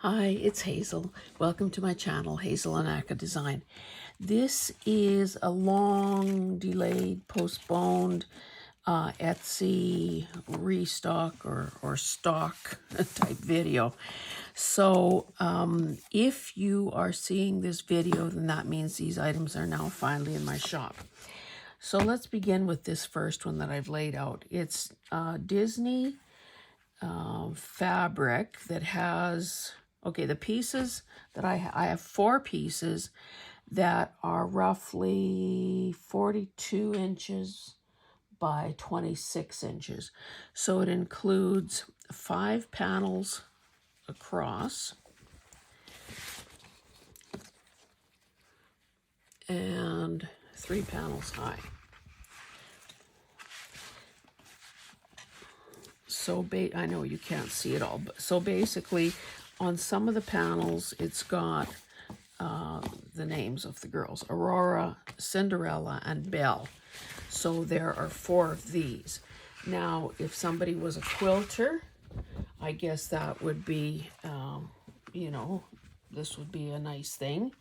Hi, it's Hazel. Welcome to my channel, Hazel Anaka Design. This is a long delayed, postponed Etsy restock or stock type video. So if you are seeing this video, then that means these items are now finally in my shop. So let's begin with this first one that I've laid out. It's Disney fabric that has, okay, the pieces that I have 4 pieces that are roughly 42 inches by 26 inches. So it includes 5 panels across and 3 panels high. So I know you can't see it all, but so basically on some of the panels it's got the names of the girls: Aurora, Cinderella, and Belle. So there are 4 of these. Now, if somebody was a quilter, I guess that would be, this would be a nice thing.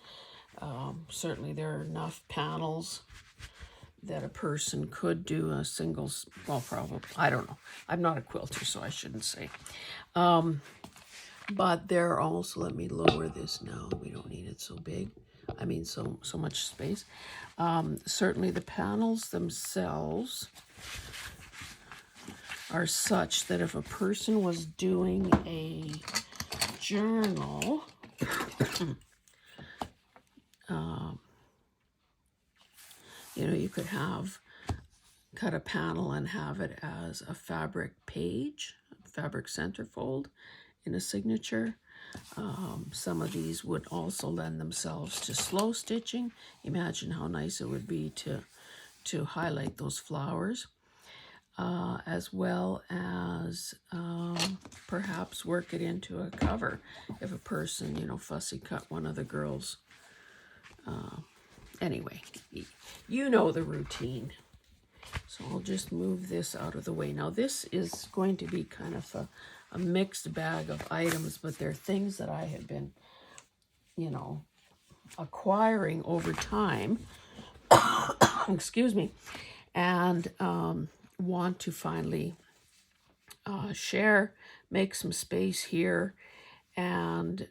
Certainly there are enough panels that a person could do a single, well, probably, I don't know. I'm not a quilter, so I shouldn't say. But there are also, let me lower this now. We don't need it so big. I mean, so much space. Certainly the panels themselves are such that if a person was doing a journal, you could cut a panel and have it as a fabric page, fabric centerfold in a signature. Some of these would also lend themselves to slow stitching. Imagine how nice it would be to highlight those flowers, as well as perhaps work it into a cover if a person, fussy cut one of the girls. Anyway, you know the routine. So I'll just move this out of the way. Now this is going to be kind of a mixed bag of items, but they're things that I have been, acquiring over time, excuse me, and want to finally share, make some space here, and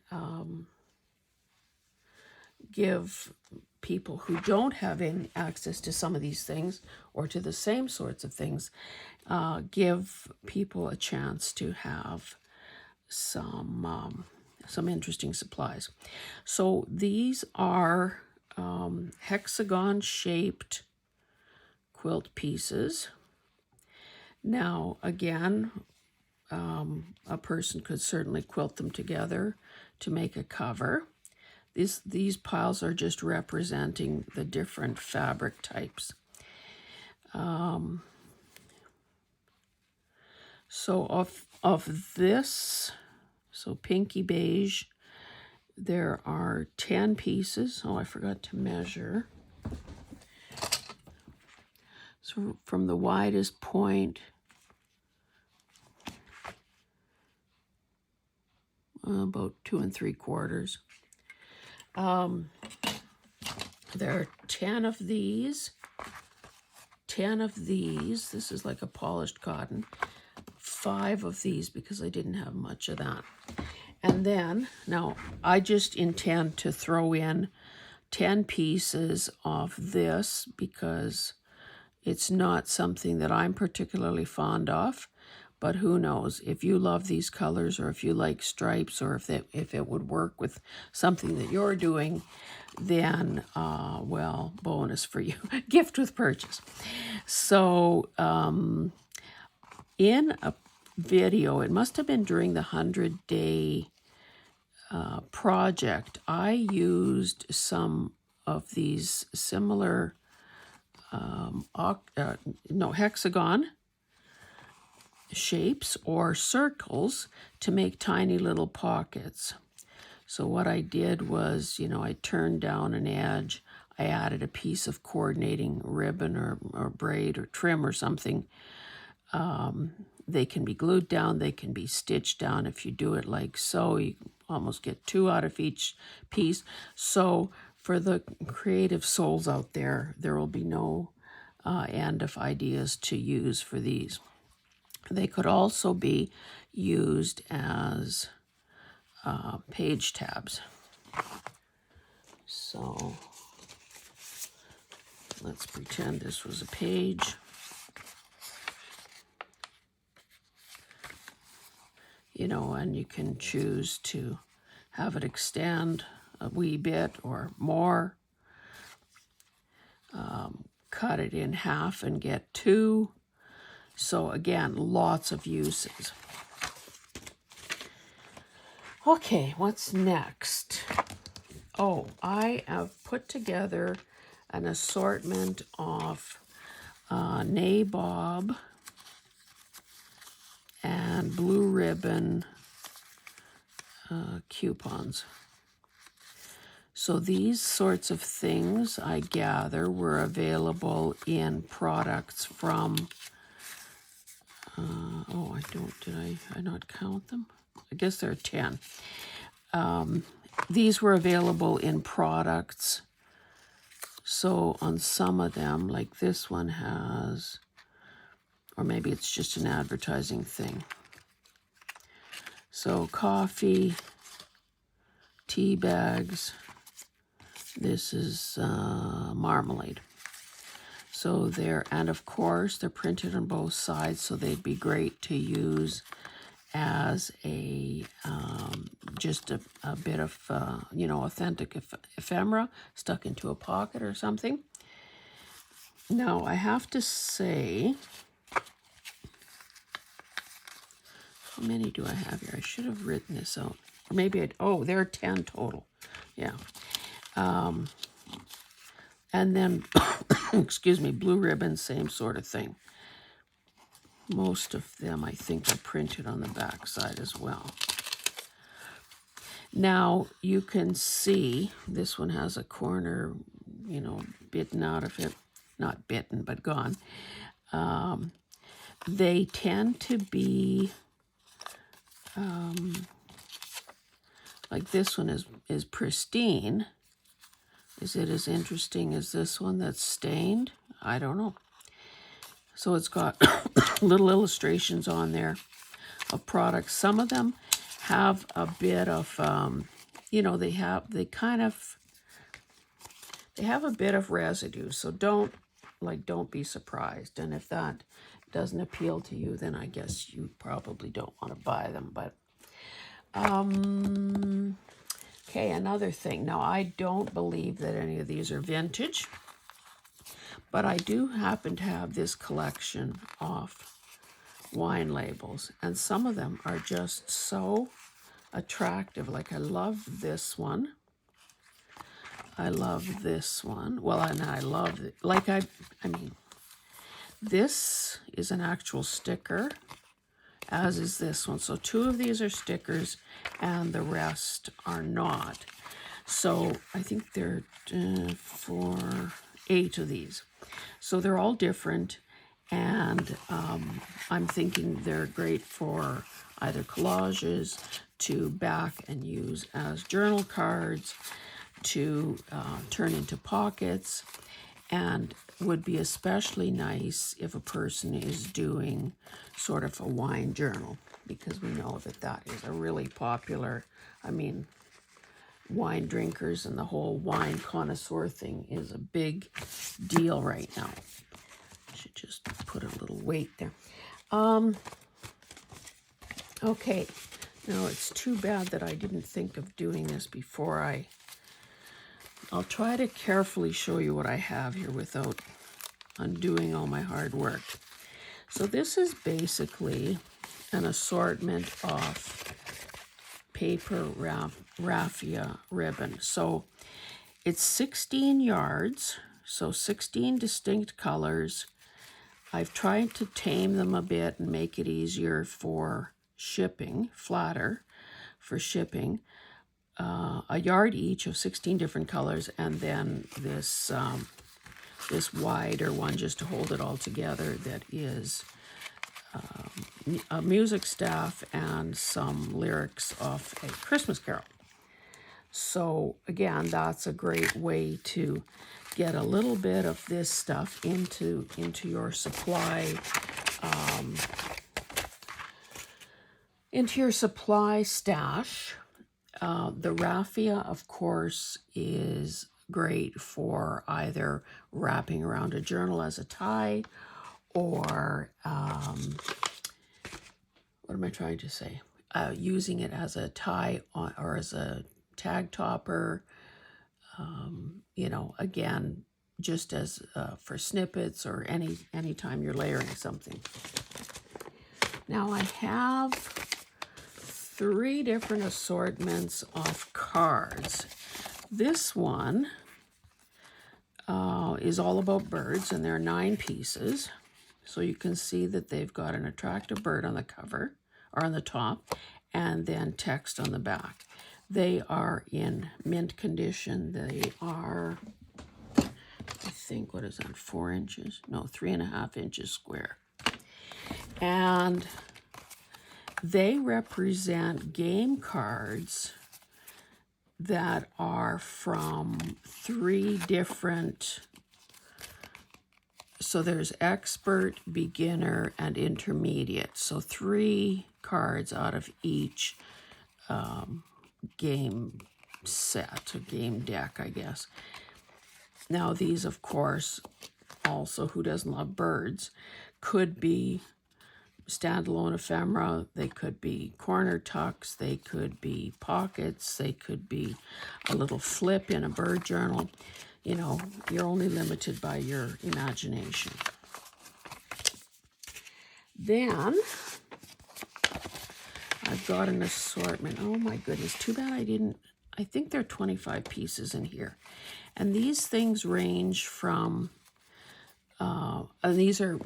give people who don't have any access to some of these things or to the same sorts of things, give people a chance to have some interesting supplies. So these are hexagon shaped quilt pieces. Now again, a person could certainly quilt them together to make a cover. These piles are just representing the different fabric types. So of this, so pinky beige, there are 10 pieces. Oh, I forgot to measure. So from the widest point, about 2 3/4. There are 10 of these. 10 of these. This is like a polished cotton. 5 of these because I didn't have much of that. And then, now I just intend to throw in 10 pieces of this because it's not something that I'm particularly fond of. But who knows, if you love these colors or if you like stripes or if it would work with something that you're doing, then, well, bonus for you, gift with purchase. So in a video, it must have been during the 100-day project, I used some of these similar, hexagon shapes or circles to make tiny little pockets. So what I did was, I turned down an edge, I added a piece of coordinating ribbon or braid or trim or something. They can be glued down, they can be stitched down if you do it like so. You almost get 2 out of each piece. So for the creative souls out there, there will be no end of ideas to use for these. They could also be used as page tabs. So let's pretend this was a page. You know, and you can choose to have it extend a wee bit or more. Cut it in half and get 2. So again, lots of uses. Okay, what's next? Oh, I have put together an assortment of Nabob and Blue Ribbon coupons. So these sorts of things, I gather, were available in products from, did I not count them? I guess there are 10. These were available in products. So on some of them, like this one has, or maybe it's just an advertising thing. So coffee, tea bags, this is marmalade. So they're, and of course, they're printed on both sides, so they'd be great to use as a, just a bit of, authentic ephemera stuck into a pocket or something. Now, I have to say, how many do I have here? I should have written this out. Or maybe there are 10 total. Yeah. And then, excuse me, Blue Ribbon, same sort of thing. Most of them, I think, are printed on the back side as well. Now, you can see, this one has a corner, bitten out of it. Not bitten, but gone. They tend to be, like this one is pristine. Is it as interesting as this one that's stained? I don't know. So it's got little illustrations on there of products. Some of them have a bit of, they have a bit of residue. So don't be surprised. And if that doesn't appeal to you, then I guess you probably don't want to buy them. But okay, another thing. Now, I don't believe that any of these are vintage, but I do happen to have this collection of wine labels, and some of them are just so attractive. Like, I love this one. I love this one. Well, and I love it. Like, I mean, this is an actual sticker, as is this one. So 2 of these are stickers and the rest are not. So I think there are 8 of these. So they're all different, and I'm thinking they're great for either collages, to back and use as journal cards, to turn into pockets, and would be especially nice if a person is doing sort of a wine journal, because we know that is a really popular, wine drinkers and the whole wine connoisseur thing is a big deal right now. I should just put a little weight there. Okay, now it's too bad that I didn't think of doing this before I'll try to carefully show you what I have here without undoing all my hard work. So this is basically an assortment of paper raffia ribbon. So it's 16 yards, so 16 distinct colors. I've tried to tame them a bit and make it easier for shipping, flatter for shipping. A yard each of 16 different colors, and then this this wider one just to hold it all together that is a music staff and some lyrics of A Christmas Carol. So again, that's a great way to get a little bit of this stuff into your supply stash. The raffia, of course, is great for either wrapping around a journal as a tie, or what am I trying to say? Using it as a tie or as a tag topper. You know, again, just as for snippets or any time you're layering something. Now I have 3 different assortments of cards. This one is all about birds, and there are 9 pieces. So you can see that they've got an attractive bird on the cover, or on the top, and then text on the back. They are in mint condition. They are, I think, what is that, 4 inches? No, 3.5 inches square. And they represent game cards that are from 3 different, so there's expert, beginner, and intermediate. So 3 cards out of each game set, a game deck, I guess. Now these, of course, also, who doesn't love birds, could be standalone ephemera, they could be corner tucks, they could be pockets, they could be a little flip in a bird journal. You know, you're only limited by your imagination. Then I've got an assortment. Oh my goodness, too bad I think there are 25 pieces in here. And these things range from, and these are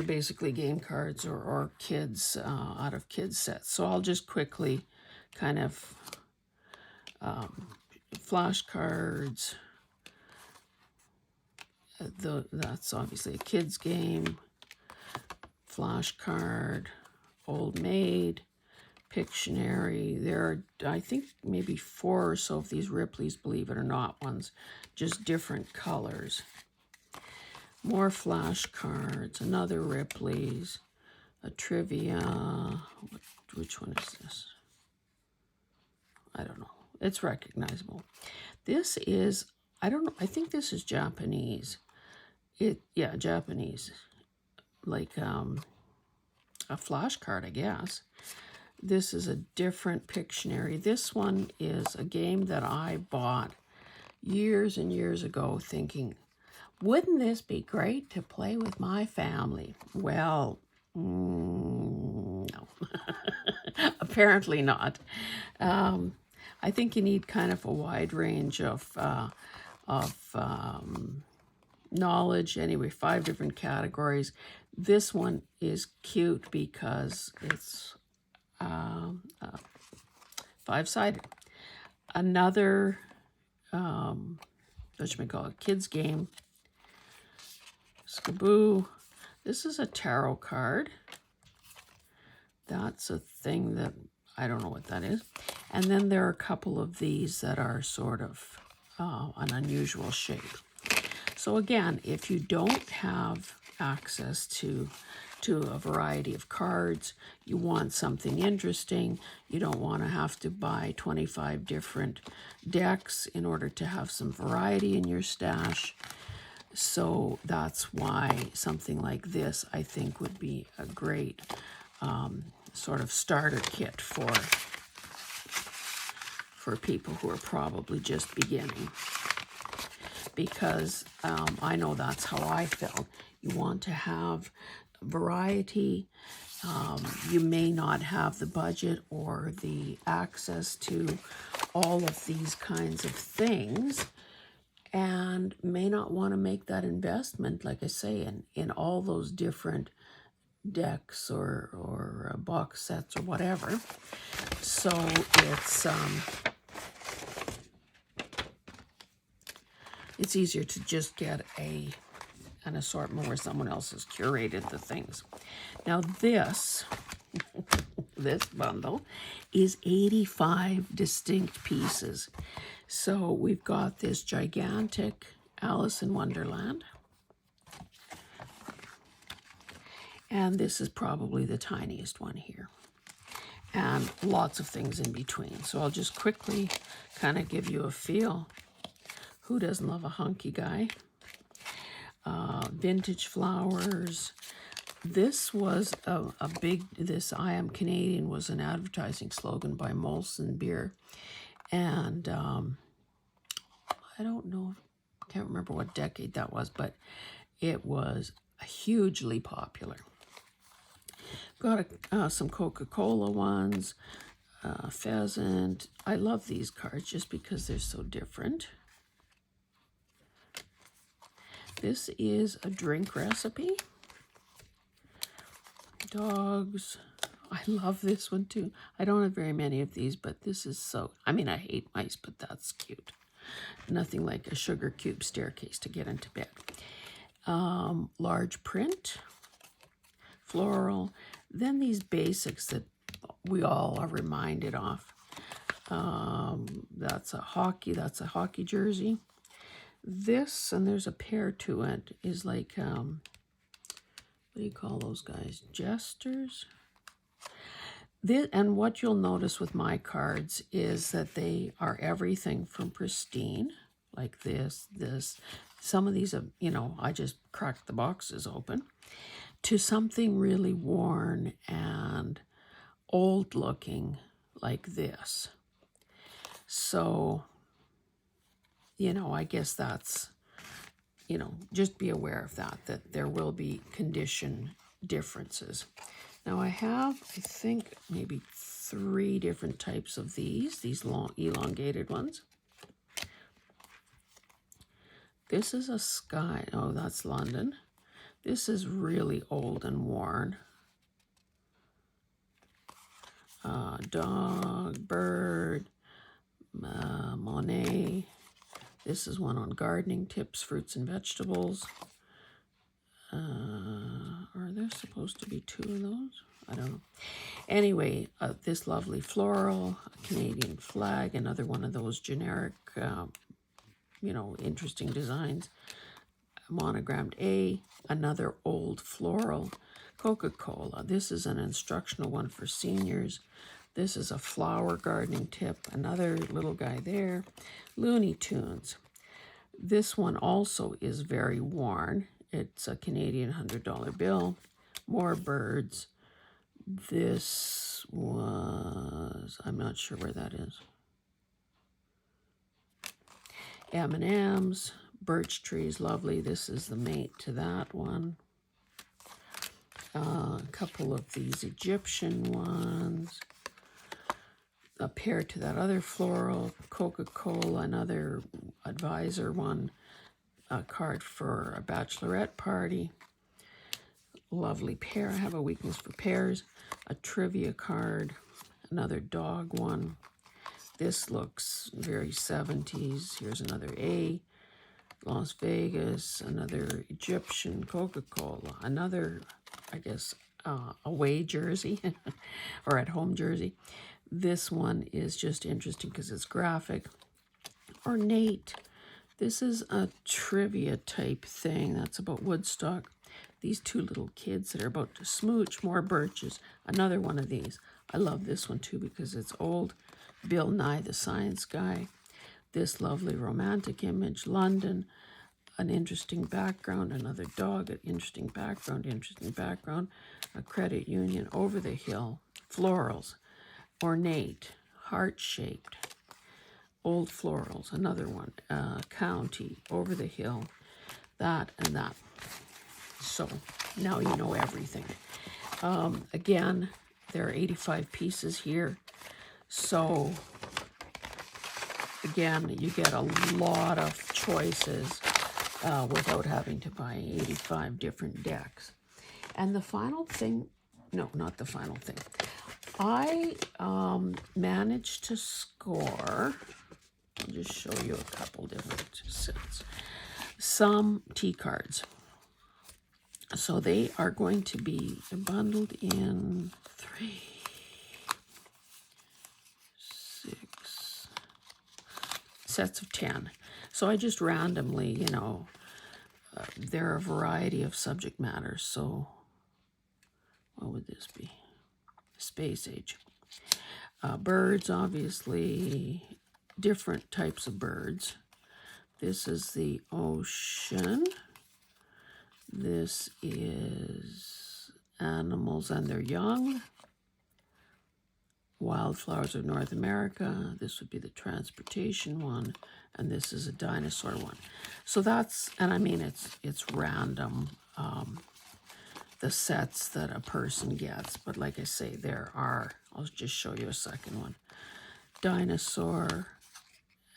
basically game cards or kids, out of kids sets. So I'll just quickly kind of, flashcards. That's obviously a kid's game. Flashcard, Old Maid, Pictionary. There are, I think, maybe 4 or so of these Ripley's Believe It or Not ones, just different colors. More flashcards, another Ripley's, a trivia. Which one is this? I don't know. It's recognizable. This is, I don't know, I think this is Japanese. Yeah, Japanese. Like a flashcard, I guess. This is a different Pictionary. This one is a game that I bought years and years ago thinking, wouldn't this be great to play with my family? Well, no. Apparently not. I think you need kind of a wide range of knowledge. Anyway, 5 different categories. This one is cute because it's 5-sided. Another, kids game. Skaboo. This is a tarot card. That's a thing that, I don't know what that is. And then there are a couple of these that are sort of an unusual shape. So again, if you don't have access to a variety of cards, you want something interesting, you don't want to have to buy 25 different decks in order to have some variety in your stash. So that's why something like this, I think, would be a great sort of starter kit for people who are probably just beginning. Because I know that's how I felt. You want to have variety. You may not have the budget or the access to all of these kinds of things, and may not want to make that investment, like I say, in all those different decks or box sets or whatever. So it's easier to just get a an assortment where someone else has curated the things. Now this, this bundle is 85 distinct pieces. So we've got this gigantic Alice in Wonderland. And this is probably the tiniest one here. And lots of things in between. So I'll just quickly kind of give you a feel. Who doesn't love a hunky guy? Vintage flowers. This was a big, this I Am Canadian was an advertising slogan by Molson Beer. And I don't know, can't remember what decade that was, but it was hugely popular. Got some Coca-Cola ones, pheasant. I love these cards just because they're so different. This is a drink recipe. Dogs. I love this one too. I don't have very many of these, but this is so, I mean, I hate mice, but that's cute. Nothing like a sugar cube staircase to get into bed. Large print, floral. Then these basics that we all are reminded of. That's a hockey jersey. This, and there's a pair to it, is like, what do you call those guys? Jesters? This, and what you'll notice with my cards is that they are everything from pristine, like this. Some of these are, you know, I just cracked the boxes open, to something really worn and old looking like this. So, you know, I guess that's, you know, just be aware of that there will be condition differences. Now I have, I think, maybe 3 different types of these long elongated ones. This is a sky, oh, that's London. This is really old and worn. Dog, bird, Monet. This is one on gardening tips, fruits and vegetables. Are there supposed to be 2 of those? I don't know. Anyway, this lovely floral, Canadian flag, another one of those generic, you know, interesting designs. Monogrammed A, another old floral, Coca-Cola. This is an instructional one for seniors. This is a flower gardening tip, another little guy there. Looney Tunes. This one also is very worn. It's a Canadian $100 bill. More birds. This was, I'm not sure where that is. M&M's. Birch trees, lovely. This is the mate to that one. A couple of these Egyptian ones. A pair to that other floral, Coca-Cola, another advisor one. A card for a bachelorette party. Lovely pair. I have a weakness for pairs. A trivia card. Another dog one. This looks very 70s. Here's another A. Las Vegas, another Egyptian Coca-Cola, another, I guess, away jersey or at home jersey. This one is just interesting because it's graphic. Ornate. This is a trivia type thing that's about Woodstock. These 2 little kids that are about to smooch, more birches. Another one of these. I love this one too because it's old. Bill Nye the Science Guy. This lovely romantic image, London, an interesting background, another dog, an interesting background, a credit union, over the hill, florals, ornate, heart-shaped, old florals, another one, county, over the hill, that and that. So now you know everything. Again, there are 85 pieces here, so again, you get a lot of choices without having to buy 85 different decks. And the final thing, no, not the final thing. I managed to score, I'll just show you a couple different sets, some tea cards. So they are going to be bundled in 3, 6 sets of 10. So I just randomly, you know, there are a variety of subject matters. So what would this be? Space age. Birds, obviously, different types of birds. This is the ocean. This is animals and their young. Wildflowers of North America. This would be the transportation one. And this is a dinosaur one. So that's, and I mean, it's random, the sets that a person gets. But like I say, there are, I'll just show you a second one. Dinosaur,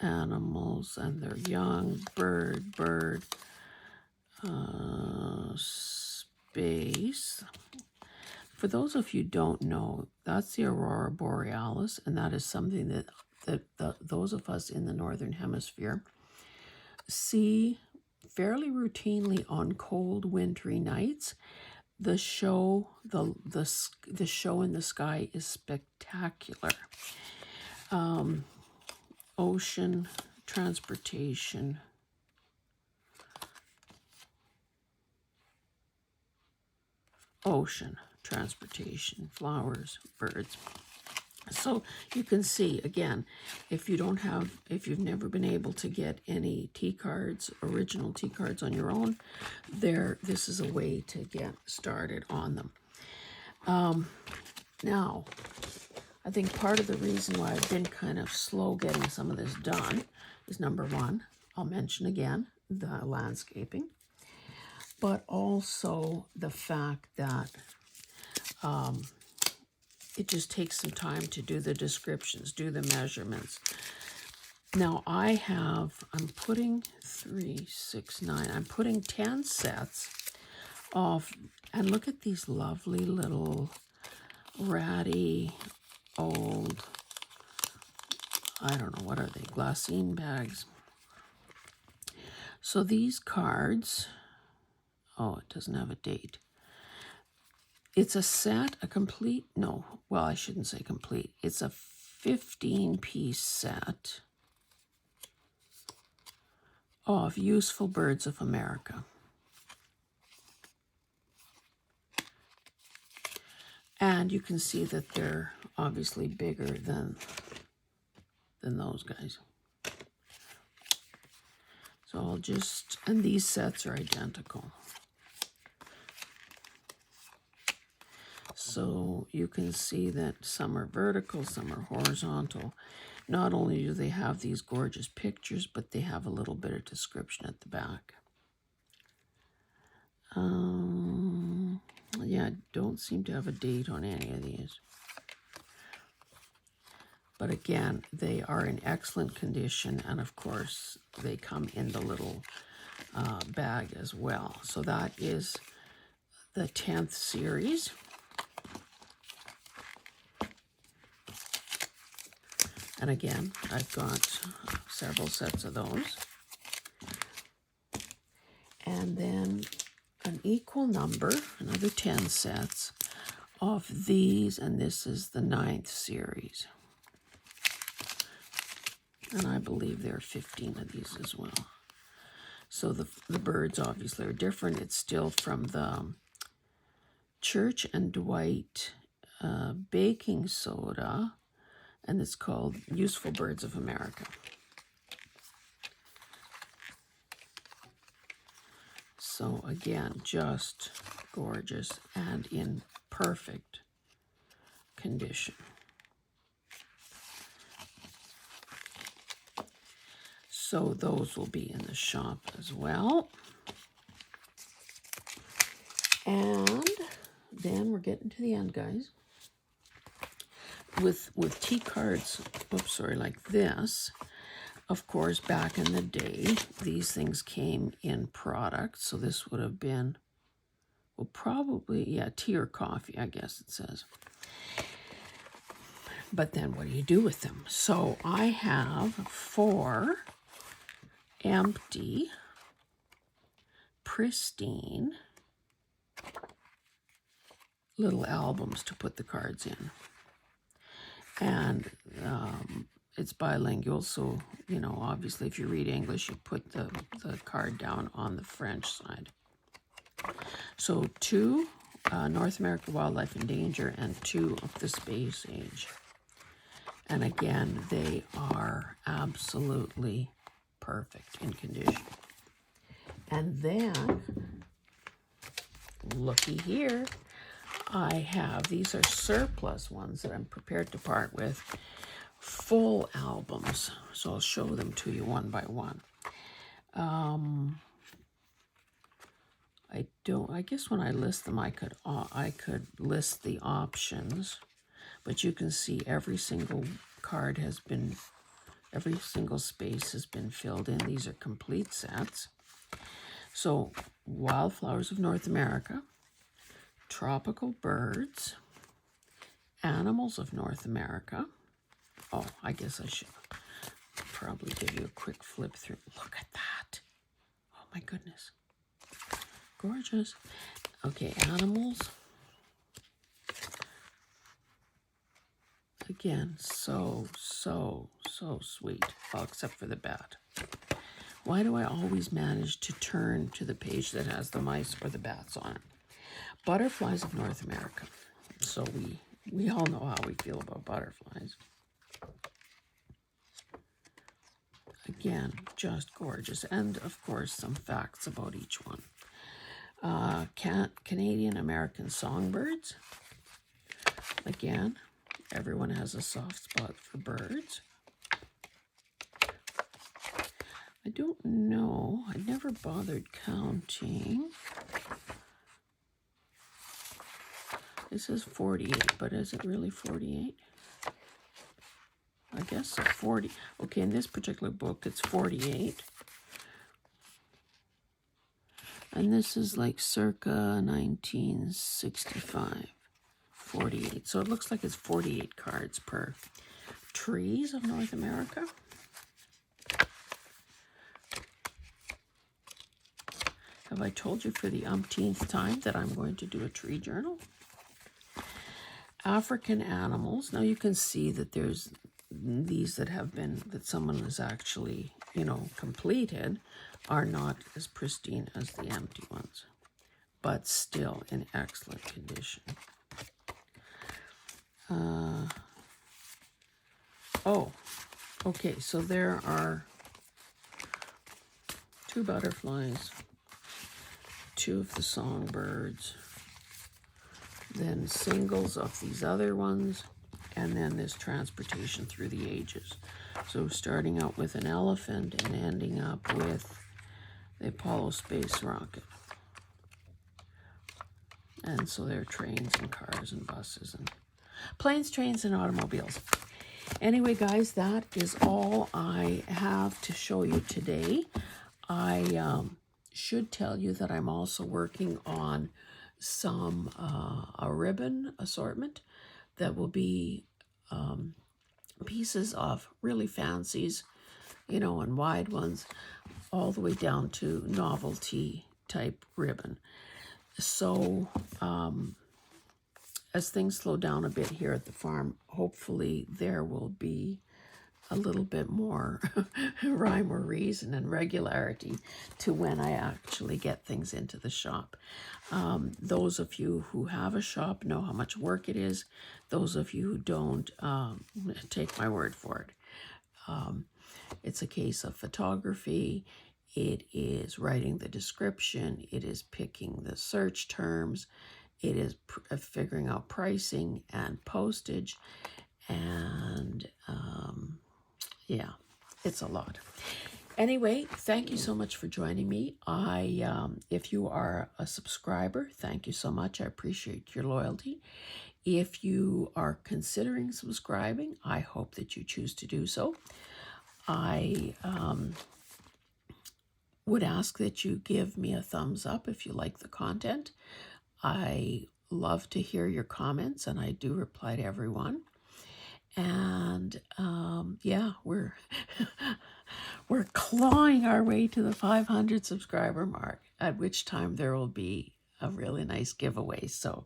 animals and their young, bird, space. For those of you who don't know, that's the aurora borealis, and that is something that those of us in the northern hemisphere see fairly routinely on cold wintry nights. The show, the show in the sky is spectacular. Ocean, transportation. Ocean, transportation, flowers, birds. So you can see, again, if you've never been able to get any T cards, original T cards on your own, this is a way to get started on them. Now, I think part of the reason why I've been kind of slow getting some of this done is, number one, I'll mention again, the landscaping, but also the fact that it just takes some time to do the descriptions, do the measurements. Now I'm putting 3, 6, 9, I'm putting 10 sets of, and look at these lovely little ratty old, I don't know, what are they, glassine bags. So these cards, oh, it doesn't have a date. It's a set, a complete, no, well, I shouldn't say complete. It's a 15-piece set of Useful Birds of America. And you can see that they're obviously bigger than those guys. So I'll just, and these sets are identical. So you can see that some are vertical, some are horizontal. Not only do they have these gorgeous pictures, but they have a little bit of description at the back. Yeah, don't seem to have a date on any of these. But again, they are in excellent condition, and of course, they come in the little bag as well. So that is the 10th series. And again, I've got several sets of those. And then an equal number, another 10 sets of these, and this is the 9th series. And I believe there are 15 of these as well. So the birds obviously are different. It's still from the Church and Dwight baking soda, and it's called Useful Birds of America. So again, just gorgeous and in perfect condition. So those will be in the shop as well. And then we're getting to the end, guys. With T cards, oops, sorry, like this, of course, back in the day, these things came in product. So this would have been, well, probably, yeah, tea or coffee, I guess it says. But then what do you do with them? So I have 4 empty, pristine little albums to put the cards in. And it's bilingual, so, you know, obviously if you read English, you put the card down on the French side. So 2, North America Wildlife in Danger, and 2 of the Space Age. And again, they are absolutely perfect in condition. And then, looky here, I have, these are surplus ones that I'm prepared to part with, full albums. So I'll show them to you one by one. I guess when I list them, I could list the options, but you can see every single card has been, every single space has been filled in. These are complete sets. So, Wildflowers of North America, Tropical Birds, Animals of North America. Oh, I guess I should probably give you a quick flip through. Look at that. Oh my goodness. Gorgeous. Okay, Animals. Again, so sweet. Well, except for the bat. Why do I always manage to turn to the page that has the mice or the bats on it? Butterflies of North America. So we all know how we feel about butterflies. Again, just gorgeous. And, of course, some facts about each one. Canadian American songbirds. Again, everyone has a soft spot for birds. I don't know. I never bothered counting. This is 48, but is it really 48? I guess so, 40. Okay, in this particular book, it's 48. And this is like circa 1965, 48. So it looks like it's 48 cards per. Trees of North America. Have I told you for the umpteenth time that I'm going to do a tree journal? African animals. Now you can see that there's these that have been, that someone has actually, you know, completed, are not as pristine as the empty ones, but still in excellent condition. Oh, okay, so there are 2 butterflies, 2 of the songbirds, then singles of these other ones, and then this transportation through the ages. So starting out with an elephant and ending up with the Apollo space rocket. And so there are trains and cars and buses and planes, trains, and automobiles. Anyway, guys, that is all I have to show you today. I should tell you that I'm also working on some a ribbon assortment that will be pieces of really fancies, you know, and wide ones, all the way down to novelty type ribbon. So as things slow down a bit here at the farm, hopefully there will be a little bit more rhyme or reason and regularity to when I actually get things into the shop. Those of you who have a shop know how much work it is. Those of you who don't, take my word for it. It's a case of photography. It is writing the description. It is picking the search terms. It is figuring out pricing and postage. And yeah, it's a lot. Anyway, thank you so much for joining me. If you are a subscriber, thank you so much. I appreciate your loyalty. If you are considering subscribing, I hope that you choose to do so. I would ask that you give me a thumbs up if you like the content. I love to hear your comments, and I do reply to everyone. And yeah, we're clawing our way to the 500 subscriber mark, at which time there will be a really nice giveaway. So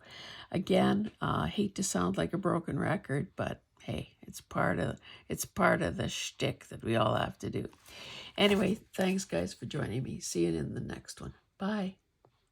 again, hate to sound like a broken record, but hey, it's part of the shtick that we all have to do. Anyway, thanks guys for joining me. See you in the next one. Bye.